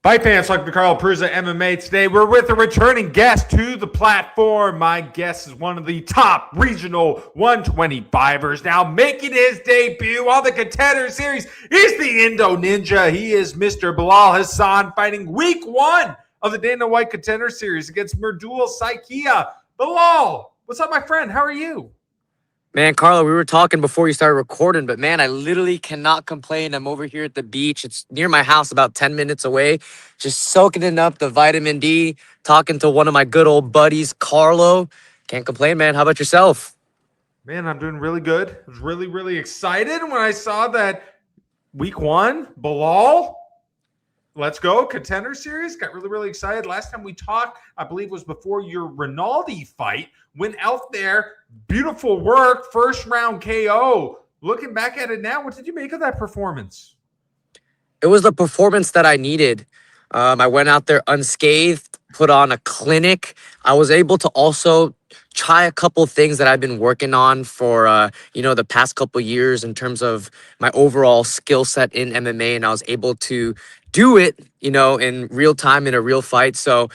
Fight fans, like the Carl Prusa MMA. Today, we're with a returning guest to the platform. My guest is one of the top regional 125ers, now making his debut on the Contender Series. He's the Indo Ninja. He is Mr. Bilal Hasan, fighting week one of the Dana White Contender Series against Mirdul Saikia. Bilal, what's up, my friend? How are you? Man, Carlo, we were talking before you started recording, but man, I literally cannot complain. I'm over here at the beach. It's near my house, about 10 minutes away, just soaking it up the vitamin D, talking to one of my good old buddies, Carlo. Can't complain, man. How about yourself? Man, I'm doing really good. I was really excited when I saw that week one, Bilal. Let's go. Contender Series. Got really excited. Last time we talked, I believe, was before your Rinaldi fight. Went out there. Beautiful work. First round KO. Looking back at it now, what did you make of that performance? It was the performance that I needed. I went out there unscathed, put on a clinic. I was able to also try a couple things that I've been working on for the past couple years in terms of my overall skill set in MMA, and I was able to do it, in real time in a real fight. So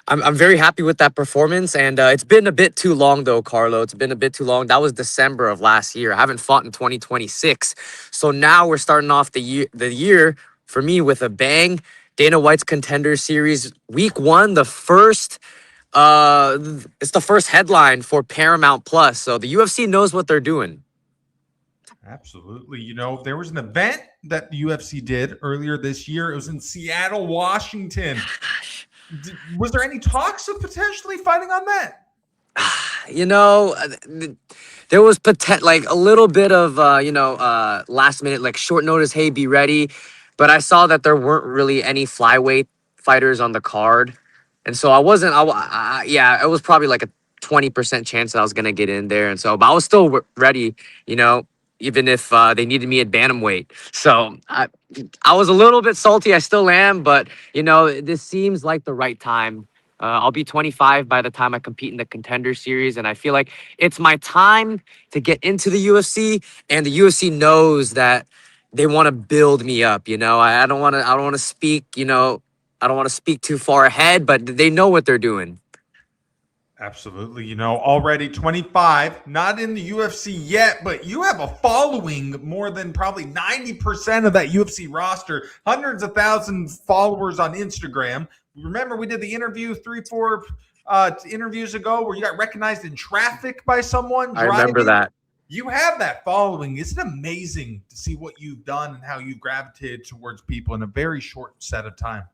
I'm very happy with that performance, and it's been a bit too long though, Carlo. It's been a bit too long. That was December of last year. I haven't fought in 2026, so now we're starting off the year for me with a bang. Dana White's Contender Series, week one, it's the first headline for Paramount Plus. So the UFC knows what they're doing. Absolutely. There was an event that the UFC did earlier this year. It was in Seattle, Washington. Was there any talks of potentially fighting on that? There was like a little bit of last minute, like short notice, hey, be ready. But I saw that there weren't really any flyweight fighters on the card, and so I wasn't. Yeah, it was probably like a 20% chance that I was gonna get in there, and so but I was still ready. You know, even if they needed me at bantamweight. So I was a little bit salty. I still am, but this seems like the right time. I'll be 25 by the time I compete in the Contender Series, and I feel like it's my time to get into the UFC. And the UFC knows that they want to build me up. I don't want to. I don't want to speak. I don't want to speak too far ahead, but they know what they're doing. Absolutely. Already 25, not in the UFC yet, but you have a following more than probably 90% of that UFC roster, hundreds of thousands followers on Instagram. Remember, we did the interview 3-4 interviews ago where you got recognized in traffic by someone driving. I remember that. You have that following. Isn't it amazing to see what you've done and how you've gravitated towards people in a very short set of time?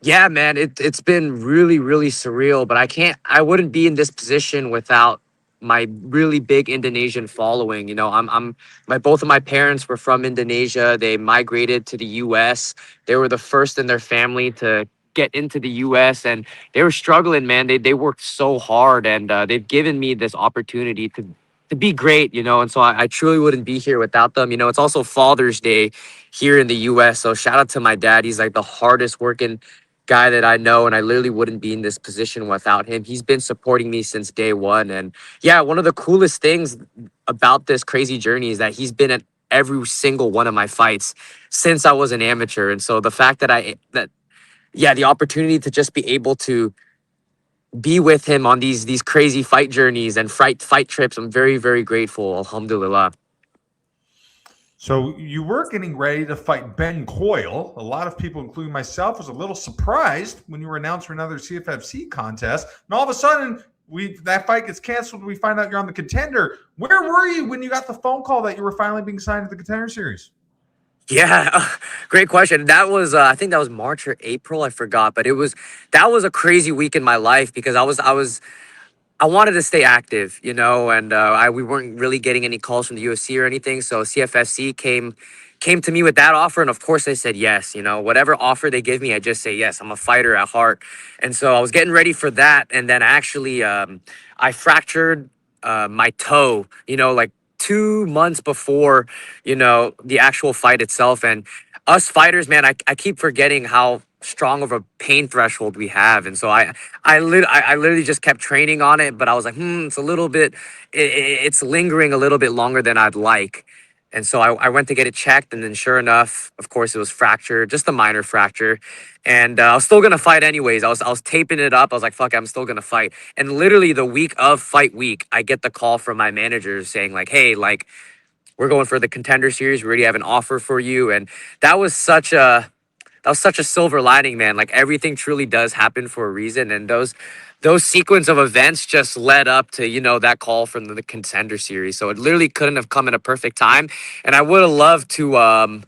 Yeah, man, it's been really surreal, but I wouldn't be in this position without my really big Indonesian following. Both of my parents were from Indonesia. They migrated to the US. They were the first in their family to get into the US, and they were struggling, man. They worked so hard, and they've given me this opportunity to be great, and so I truly wouldn't be here without them. It's also Father's Day here in the US, so shout out to my dad. He's like the hardest working guy that I know, and I literally wouldn't be in this position without him. He's been supporting me since day one. And yeah, one of the coolest things about this crazy journey is that he's been at every single one of my fights since I was an amateur. And so the fact that the opportunity to just be able to be with him on these crazy fight journeys and fight trips, I'm very grateful. Alhamdulillah. So you were getting ready to fight Ben Coyle. A lot of people, including myself, was a little surprised when you were announced for another CFFC contest. And all of a sudden, that fight gets canceled. We find out you're on the Contender. Where were you when you got the phone call that you were finally being signed to the Contender Series? Yeah, great question. That was I think that was March or April. I forgot, but that was a crazy week in my life because I wanted to stay active, and we weren't really getting any calls from the UFC or anything. So CFFC came to me with that offer, and of course I said yes. Whatever offer they give me, I just say yes. I'm a fighter at heart, and so I was getting ready for that. And then actually, I fractured my toe. Like 2 months before, the actual fight itself. And us fighters, man, I keep forgetting how strong of a pain threshold we have, and so I literally just kept training on it, but I was like, it's a little bit, it's lingering a little bit longer than I'd like. And so I went to get it checked, and then sure enough, of course, it was fractured, just a minor fracture. And I was still gonna fight anyways. I was taping it up. I was like, "Fuck, it, I'm still gonna fight." And literally the week of fight week, I get the call from my manager saying like, "Hey, like we're going for the Contender series. We already have an offer for you." And that was such a that was such a silver lining, man. Like everything truly does happen for a reason, and those sequence of events just led up to that call from the Contender series. So it literally couldn't have come at a perfect time, and I would have loved to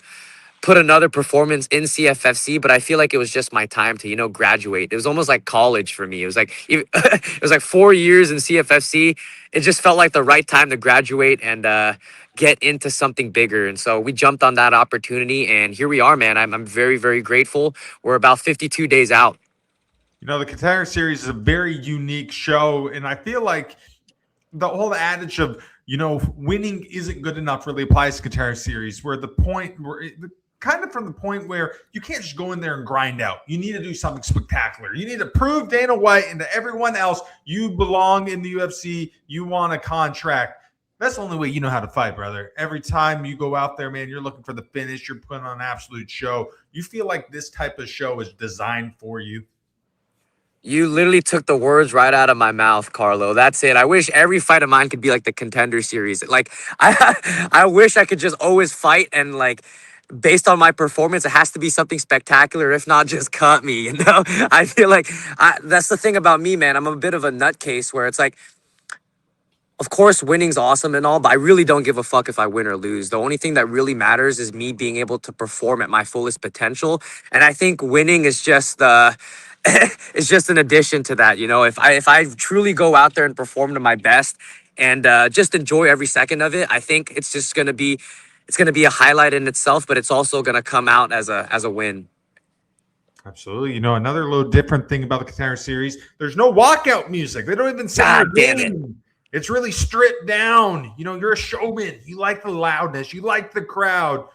put another performance in CFFC, but I feel like it was just my time to graduate. It was almost like college for me. It was like it was like 4 years in CFFC. It just felt like the right time to graduate and get into something bigger. And so we jumped on that opportunity, and here we are, man. I'm very, very grateful. We're about 52 days out. The Contender Series is a very unique show, and I feel like the whole adage of winning isn't good enough really applies to Contender Series, where the point where kind of from the point where you can't just go in there and grind out. You need to do something spectacular. You need to prove Dana White and to everyone else you belong in the UFC. You want a contract. That's the only way you know how to fight, brother. Every time you go out there, man, you're looking for the finish. You're putting on an absolute show. You feel like this type of show is designed for you. You literally took the words right out of my mouth, Carlo. That's it. I wish every fight of mine could be like the Contender series. Like I wish I could just always fight, and like based on my performance, it has to be something spectacular. If not, just cut me. I feel like that's the thing about me, man. I'm a bit of a nutcase where it's like, of course, winning's awesome and all, but I really don't give a fuck if I win or lose. The only thing that really matters is me being able to perform at my fullest potential. And I think winning is just it's just an addition to that. If I truly go out there and perform to my best and just enjoy every second of it, I think it's gonna be a highlight in itself, but it's also gonna come out as a win. Absolutely. Another little different thing about the Contender Series, there's no walkout music. They don't even sing your God damn it. name. It's really stripped down. You're a showman. You like the loudness. You like the crowd.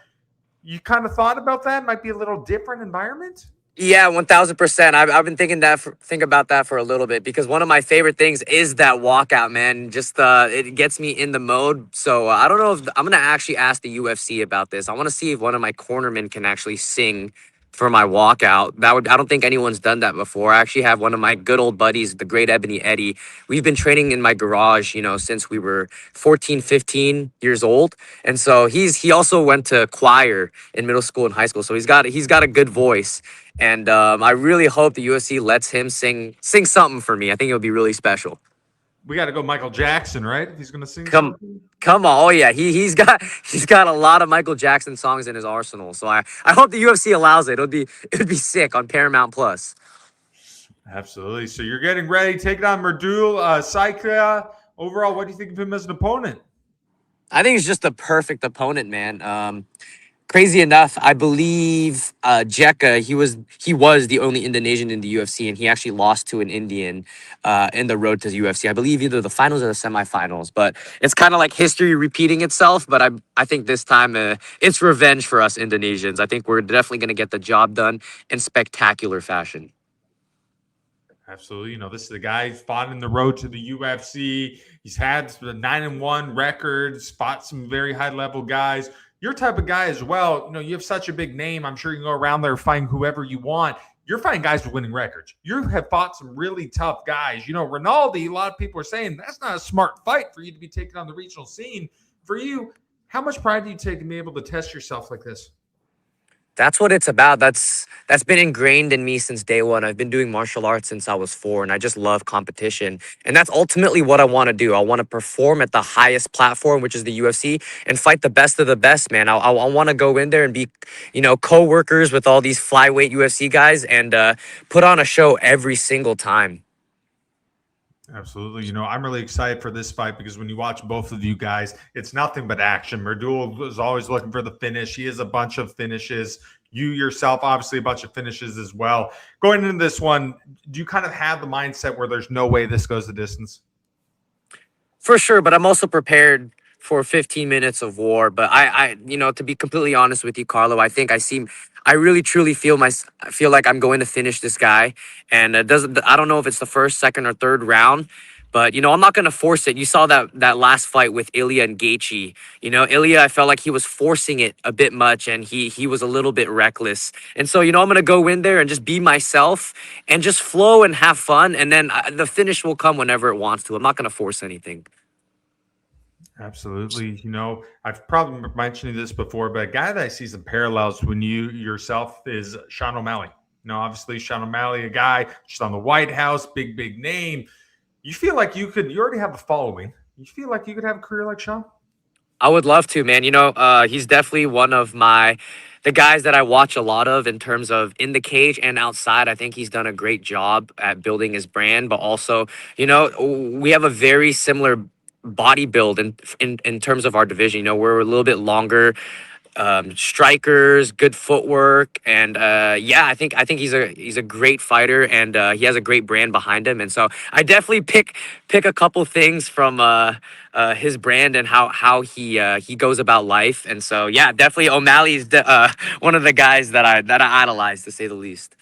You kind of thought about that? Might be a little different environment? Yeah, 1000%. I've been think about that for a little bit, because one of my favorite things is that walkout, man. Just it gets me in the mode. So I don't know if I'm gonna actually ask the UFC about this. I want to see if one of my cornermen can actually sing for my walkout. I don't think anyone's done that before. I actually have one of my good old buddies, the great Ebony Eddie. We've been training in my garage, since we were 14, 15 years old. And so he also went to choir in middle school and high school. So he's got a good voice. And I really hope the UFC lets him sing something for me. I think it would be really special. We got to go Michael Jackson, right? If he's going to sing Come, something. come on! Oh yeah, he's got a lot of Michael Jackson songs in his arsenal. So I hope the UFC allows it. It would be sick on Paramount Plus. Absolutely. So you're getting ready. Take it on Mirdul Saikia. Overall, what do you think of him as an opponent? I think it's just the perfect opponent, man. Crazy enough, I believe Jekka, he was the only Indonesian in the UFC, and he actually lost to an Indian in the road to the UFC. I believe either the finals or the semifinals. But it's kind of like history repeating itself. But I think this time it's revenge for us Indonesians. I think we're definitely going to get the job done in spectacular fashion. Absolutely. This is the guy who fought in the road to the UFC. He's had the 9-1 records, fought some very high level guys. Your type of guy as well. You have such a big name. I'm sure you can go around there fighting whoever you want. You're fighting guys with winning records. You have fought some really tough guys. Rinaldi, a lot of people are saying that's not a smart fight for you to be taking on the regional scene. For you, how much pride do you take in being able to test yourself like this? That's what it's about. That's been ingrained in me since day one. I've been doing martial arts since I was 4, and I just love competition. And that's ultimately what I want to do. I want to perform at the highest platform, which is the UFC, and fight the best of the best, man. I want to go in there and be, co-workers with all these flyweight UFC guys and put on a show every single time. Absolutely. I'm really excited for this fight because when you watch both of you guys, it's nothing but action. Mirdul is always looking for the finish. He has a bunch of finishes. You yourself, obviously, a bunch of finishes as well. Going into this one, do you kind of have the mindset where there's no way this goes the distance? For sure, but I'm also prepared for 15 minutes of war. But to be completely honest with you, Carlo, I really truly feel like I'm going to finish this guy. And I don't know if it's the first, second, or third round, But I'm not gonna force it. You saw that last fight with Ilya and Gaethje. Ilya, I felt like he was forcing it a bit much, and he was a little bit reckless. And so I'm gonna go in there and just be myself and just flow and have fun, and then the finish will come whenever it wants to. I'm not gonna force anything. Absolutely. I've probably mentioned this before, but a guy that I see some parallels when you yourself is Sean O'Malley. Obviously, Sean O'Malley, a guy just on the White House, big name. You feel like you already have a following. You feel like you could have a career like Sean? I would love to, man. He's definitely one of the guys that I watch a lot of in terms of in the cage and outside. I think he's done a great job at building his brand, but also, we have a very similar body build in terms of our division. We're a little bit longer, strikers, good footwork, and yeah, I think he's a great fighter, and he has a great brand behind him. And so I definitely pick a couple things from his brand and how he goes about life. And so yeah, definitely O'Malley's one of the guys that I idolize, to say the least.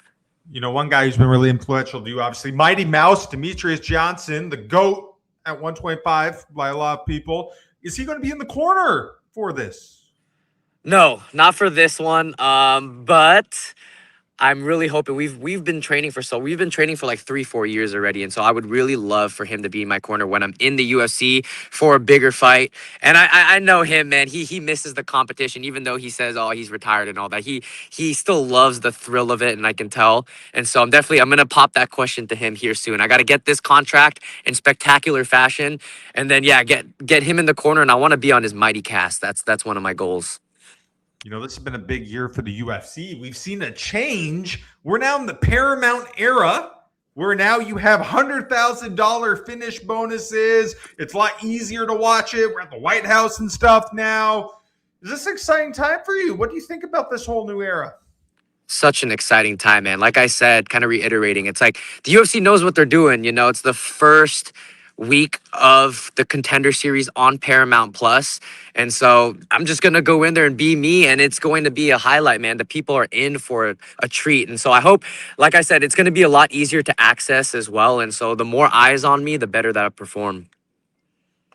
One guy who's been really influential to you, obviously, Mighty Mouse, Demetrius Johnson, the GOAT at 125 by a lot of people. Is he going to be in the corner for this? No, not for this one. But I'm really hoping we've been training for like 3-4 years already, and so I would really love for him to be in my corner when I'm in the UFC for a bigger fight. And I know him, man. He misses the competition, even though he says, oh, he's retired and all that. He still loves the thrill of it, and I can tell. And so I'm gonna pop that question to him here soon. I got to get this contract in spectacular fashion, and then yeah, get him in the corner, and I want to be on his mighty cast. That's one of my goals. This has been a big year for the UFC. We've seen a change. We're now in the Paramount era where now you have $100,000 finish bonuses. It's a lot easier to watch it. We're at the White House and stuff now. Is this an exciting time for you? What do you think about this whole new era? Such an exciting time, man. Like I said, kind of reiterating, it's like the UFC knows what they're doing. It's the first week of the Contender series on Paramount Plus. And so I'm just going to go in there and be me, and it's going to be a highlight, man. The people are in for a treat. And so I hope, like I said, it's going to be a lot easier to access as well. And so the more eyes on me, the better that I perform.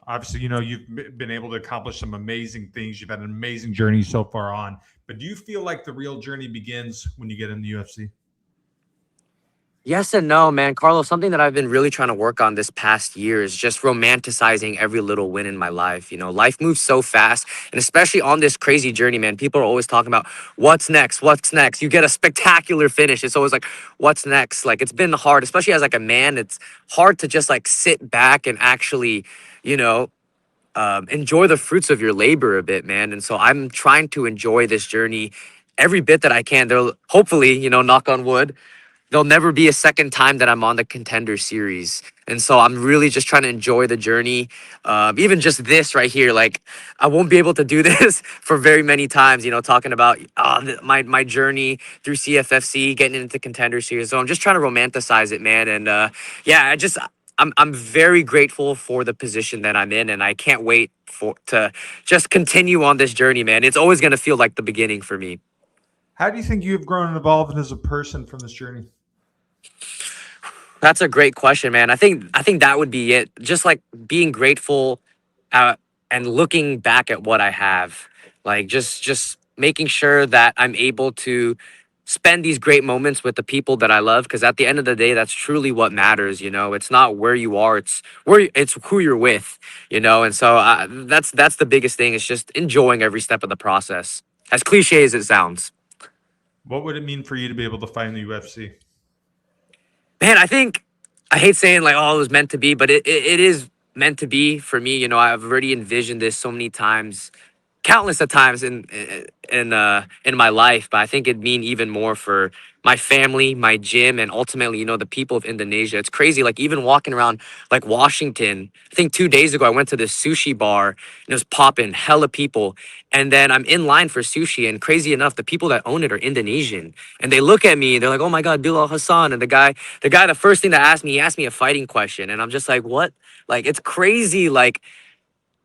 Obviously, you've been able to accomplish some amazing things. You've had an amazing journey so far on. But do you feel like the real journey begins when you get in the UFC? Yes and no, man. Carlos, something that I've been really trying to work on this past year is just romanticizing every little win in my life. Life moves so fast, and especially on this crazy journey, man, people are always talking about what's next, what's next. You get a spectacular finish. It's always like, what's next? Like, it's been hard, especially as like a man. It's hard to just like sit back and actually, you know, enjoy the fruits of your labor a bit, man. And so I'm trying to enjoy this journey every bit that I can. There'll hopefully, knock on wood, there'll never be a second time that I'm on the Contender series. And so I'm really just trying to enjoy the journey. Even just this right here, like I won't be able to do this for very many times, talking about my journey through CFFC, getting into Contender series. So I'm just trying to romanticize it, man. And yeah, I'm very grateful for the position that I'm in, and I can't wait to just continue on this journey, man. It's always going to feel like the beginning for me. How do you think you've grown and evolved as a person from this journey? That's a great question, man. I think that would be it. Just like being grateful, and looking back at what I have, like just making sure that I'm able to spend these great moments with the people that I love. Because at the end of the day, that's truly what matters. It's not where you are; it's who you're with. And so that's the biggest thing. It's just enjoying every step of the process. As cliche as it sounds. What would it mean for you to be able to fight in the UFC? Man, I hate saying like, oh, it was meant to be, but it is meant to be for me. I've already envisioned this so many times, countless of times in my life, but I think it'd mean even more for my family, my gym, and ultimately, the people of Indonesia. It's crazy. Like even walking around like Washington, I think 2 days ago I went to this sushi bar and it was popping hella people. And then I'm in line for sushi, and crazy enough, the people that own it are Indonesian. And they look at me, they're like, "Oh my God, Bilal Hasan." And the first thing that asked me, he asked me a fighting question. And I'm just like, what? Like, it's crazy. Like,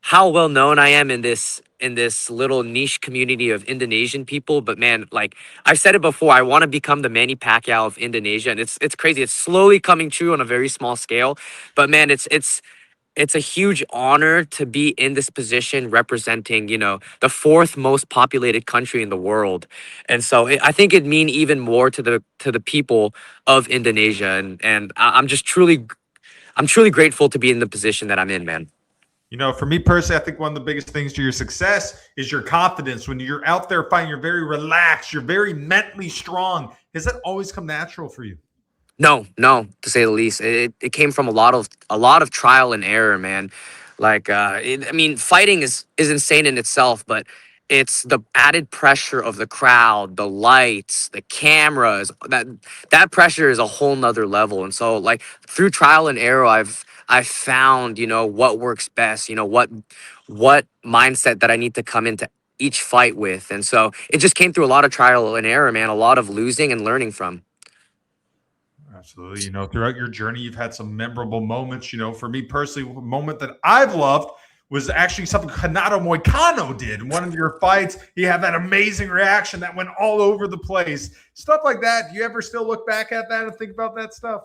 how well known I am in this little niche community of Indonesian people. But man, like I've said it before, I want to become the Manny Pacquiao of Indonesia, and it's crazy. It's slowly coming true on a very small scale. But man, it's a huge honor to be in this position representing, you know, the fourth most populated country in the world. And so I think it'd mean even more to the people of Indonesia. And I'm truly grateful to be in the position that I'm in, man. You know, for me personally, I think one of the biggest things to your success is your confidence. When you're out there fighting, you're very relaxed, you're very mentally strong. Has that always come natural for you? No, no, to say the least. It came from a lot of trial and error, man. Like I mean, fighting is insane in itself, but it's the added pressure of the crowd, the lights, the cameras. That pressure is a whole nother level. And so like through trial and error, I've found, you know, what works best, you know, what mindset that I need to come into each fight with. And so it just came through a lot of trial and error, man, a lot of losing and learning from. Absolutely. You know, throughout your journey, you've had some memorable moments. You know, for me personally, a moment that I've loved was actually something Renato Moicano did in one of your fights. He had that amazing reaction that went all over the place. Stuff like that. Do you ever still look back at that and think about that stuff?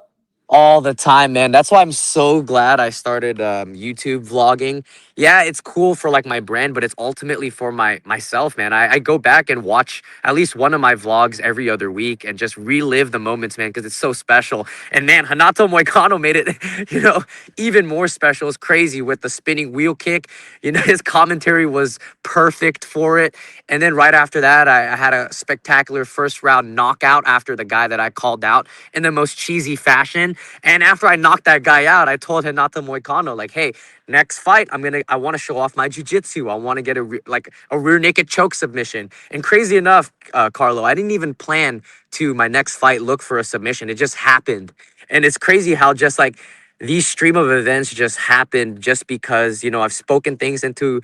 All the time, man. That's why I'm so glad I started YouTube vlogging. Yeah, it's cool for like my brand, but it's ultimately for myself, man. I go back and watch at least one of my vlogs every other week and just relive the moments, man, because it's so special. And man, Hanato Moicano made it, you know, even more special. It's crazy with the spinning wheel kick. You know, his commentary was perfect for it. And then right after that, I had a spectacular first round knockout after the guy that I called out in the most cheesy fashion. And after I knocked that guy out, I told Renato Moicano, like, hey, next fight, I want to show off my jiu-jitsu. I want to get a rear naked choke submission. And crazy enough, Carlo, I didn't even plan to my next fight look for a submission. It just happened. And it's crazy how just like these stream of events just happened just because, you know, I've spoken things into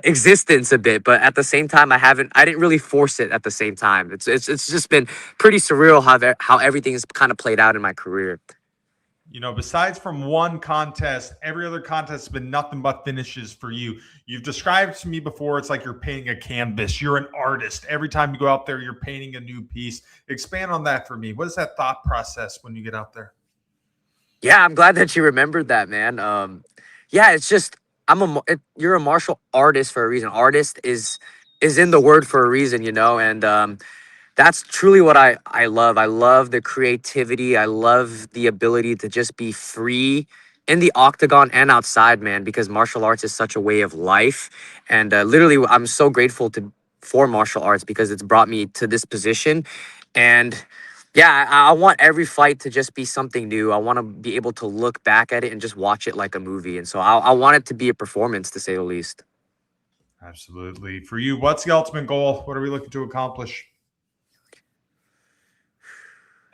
existence a bit, but at the same time, I didn't really force it at the same time. It's just been pretty surreal how everything has kind of played out in my career. You know, besides from one contest, every other contest has been nothing but finishes for you. You've described to me before, it's like you're painting a canvas. You're an artist. Every time you go out there, you're painting a new piece. Expand on that for me. What is that thought process when you get out there? Yeah, I'm glad that you remembered that, man. Yeah, it's just you're a martial artist for a reason. Artist is in the word for a reason, you know, and that's truly what I love. I love the creativity. I love the ability to just be free in the octagon and outside, man, because martial arts is such a way of life. And literally, I'm so grateful to for martial arts because it's brought me to this position. And yeah, I want every fight to just be something new. I want to be able to look back at it and just watch it like a movie. And so I want it to be a performance, to say the least. Absolutely. For you, what's the ultimate goal? What are we looking to accomplish?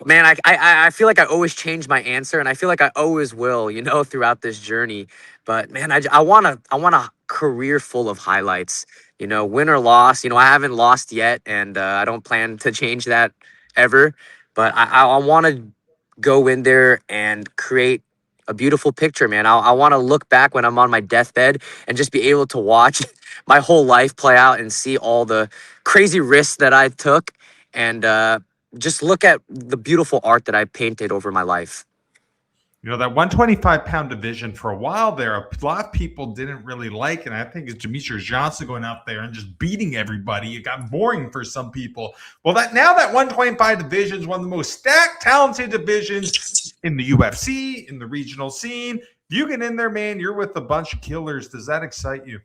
Man, I feel like I always change my answer, and I feel like I always will, you know, throughout this journey. But man, I want a career full of highlights. You know, win or loss. You know, I haven't lost yet, and I don't plan to change that ever. But I want to go in there and create a beautiful picture, man. I want to look back when I'm on my deathbed and just be able to watch my whole life play out and see all the crazy risks that I took, and just look at the beautiful art that I painted over my life. You know, that 125-pound division for a while there, a lot of people didn't really like. And I think it's Demetrius Johnson going out there and just beating everybody. It got boring for some people. Well, that 125 division is one of the most stacked, talented divisions in the UFC, in the regional scene. If you get in there, man, you're with a bunch of killers. Does that excite you?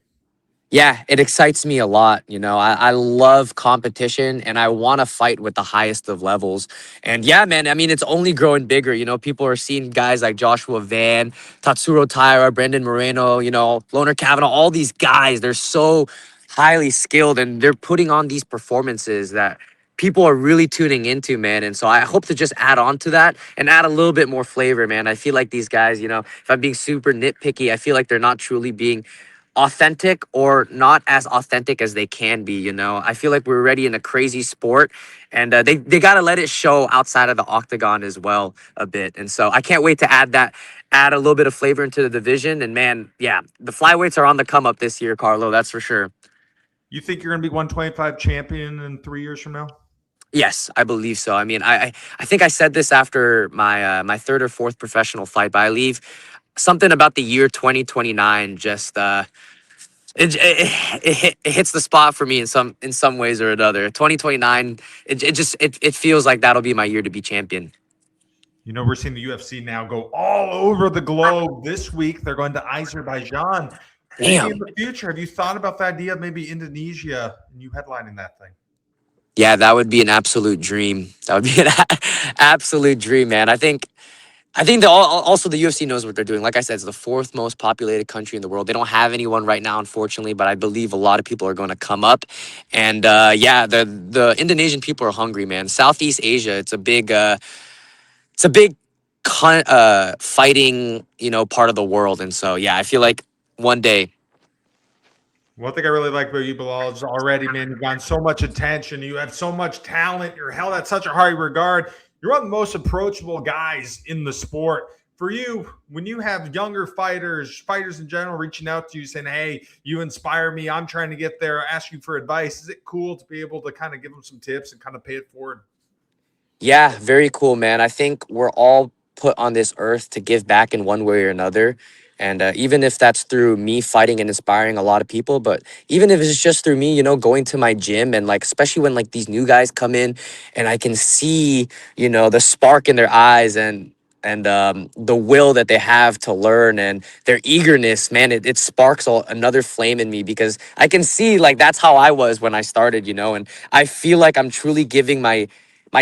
Yeah, it excites me a lot. You know, I love competition and I want to fight with the highest of levels. And yeah, man, I mean, it's only growing bigger. You know, people are seeing guys like Joshua Van, Tatsuro Taira, Brendan Moreno, you know, Loner Kavanaugh, all these guys. They're so highly skilled and they're putting on these performances that people are really tuning into, man. And so I hope to just add on to that and add a little bit more flavor, man. I feel like these guys, you know, if I'm being super nitpicky, I feel like they're not truly being authentic or not as authentic as they can be. You know, I feel like we're already in a crazy sport, and they got to let it show outside of the octagon as well a bit. And so I can't wait to add a little bit of flavor into the division. And man, yeah, the flyweights are on the come up this year, Carlo. That's for sure. You think you're going to be 125 champion in 3 years from now? Yes, I believe so. I mean, I think I said this after my my third or fourth professional fight, but I leave something about the year 2029 just it hits the spot for me in some ways or another. 2029, it feels like that'll be my year to be champion. You know, we're seeing the UFC now go all over the globe. This week, they're going to Azerbaijan. Maybe in Damn. the future, have you thought about the idea of maybe Indonesia and you headlining that thing? Yeah, that would be an absolute dream. That would be an absolute dream, man. I think that also the UFC knows what they're doing. Like I said, it's the fourth most populated country in the world. They don't have anyone right now, unfortunately, but I believe a lot of people are going to come up. And yeah, the Indonesian people are hungry, man. Southeast Asia, it's a big fighting, you know, part of the world. And so yeah, I feel like one day. One thing I really like about you, Bilal, is already, man, you've gotten so much attention. You have so much talent. You're held at such a high regard. You're one of the most approachable guys in the sport. For you, when you have younger fighters in general, reaching out to you saying, hey, you inspire me, I'm trying to get there, ask you for advice, is it cool to be able to kind of give them some tips and kind of pay it forward? Yeah, very cool, man. I think we're all put on this earth to give back in one way or another. And even if that's through me fighting and inspiring a lot of people, but even if it's just through me, you know, going to my gym and like, especially when like these new guys come in and I can see, you know, the spark in their eyes and the will that they have to learn and their eagerness, man, it sparks another flame in me because I can see like that's how I was when I started, you know, and I feel like I'm truly giving my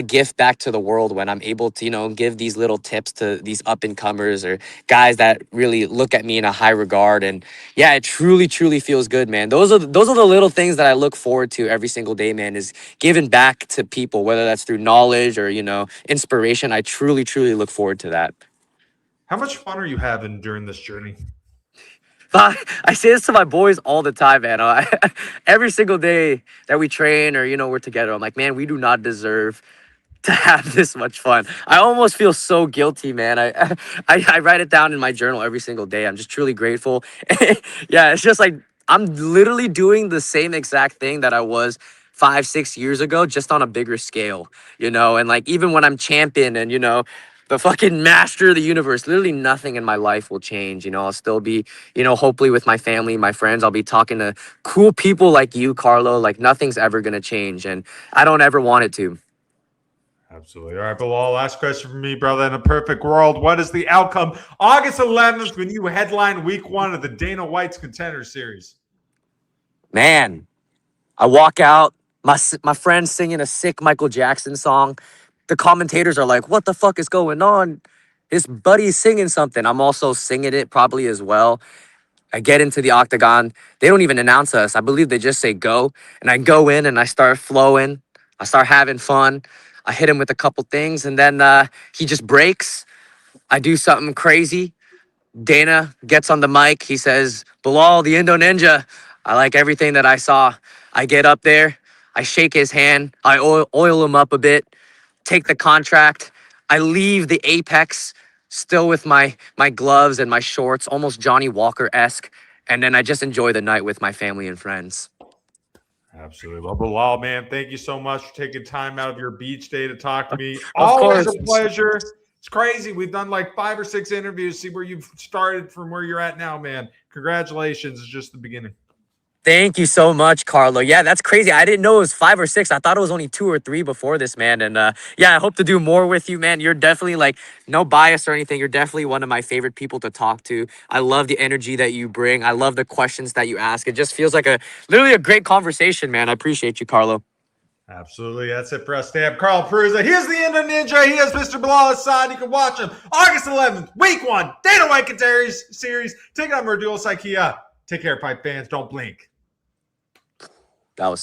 gift back to the world when I'm able to, you know, give these little tips to these up and comers or guys that really look at me in a high regard. And yeah, it truly, truly feels good, man. Those are the little things that I look forward to every single day, man, is giving back to people, whether that's through knowledge or, you know, inspiration. I truly, truly look forward to that. How much fun are you having during this journey? I say this to my boys all the time, man. Every single day that we train or, you know, we're together, I'm like, man, we do not deserve to have this much fun. I almost feel so guilty, man. I write it down in my journal every single day. I'm just truly grateful. Yeah, it's just like I'm literally doing the same exact thing that I was 5, 6 years ago, just on a bigger scale, you know, and like even when I'm champion and, you know, the fucking master of the universe, literally nothing in my life will change. You know, I'll still be, you know, hopefully with my family, my friends, I'll be talking to cool people like you, Carlo. Like nothing's ever going to change. And I don't ever want it to. Absolutely. All right, Bilal, last question for me, brother. In a perfect world, what is the outcome August 11th when you headline week 1 of the Dana White's Contender Series? Man, I walk out, my friend's singing a sick Michael Jackson song. The commentators are like, "What the fuck is going on?" His buddy's singing something. I'm also singing it probably as well. I get into the octagon. They don't even announce us. I believe they just say go. And I go in and I start flowing. I start having fun. I hit him with a couple things and then he just breaks. I do something crazy. Dana gets on the mic. He says, Bilal, the Indo Ninja. I like everything that I saw. I get up there. I shake his hand. I oil him up a bit, take the contract. I leave the Apex still with my gloves and my shorts, almost Johnny Walker-esque. And then I just enjoy the night with my family and friends. Absolutely. Well, Bilal, man, thank you so much for taking time out of your beach day to talk to me. Of Always course. a pleasure. It's crazy. We've done like 5 or 6 interviews. See where you've started from where you're at now, man. Congratulations. It's just the beginning. Thank you so much, Carlo. Yeah, that's crazy. I didn't know it was 5 or 6. I thought it was only 2 or 3 before this, man. And yeah, I hope to do more with you, man. You're definitely like no bias or anything. You're definitely one of my favorite people to talk to. I love the energy that you bring. I love the questions that you ask. It just feels like literally a great conversation, man. I appreciate you, Carlo. Absolutely. That's it for us. Stamp Carl Perusa. Here's the Indo Ninja. He is Mr. Bilal Hasan. You can watch him August 11th, week 1, Dana White Contender Series. Take on Mirdul Saikia. Take care, fight fans. Don't blink. That was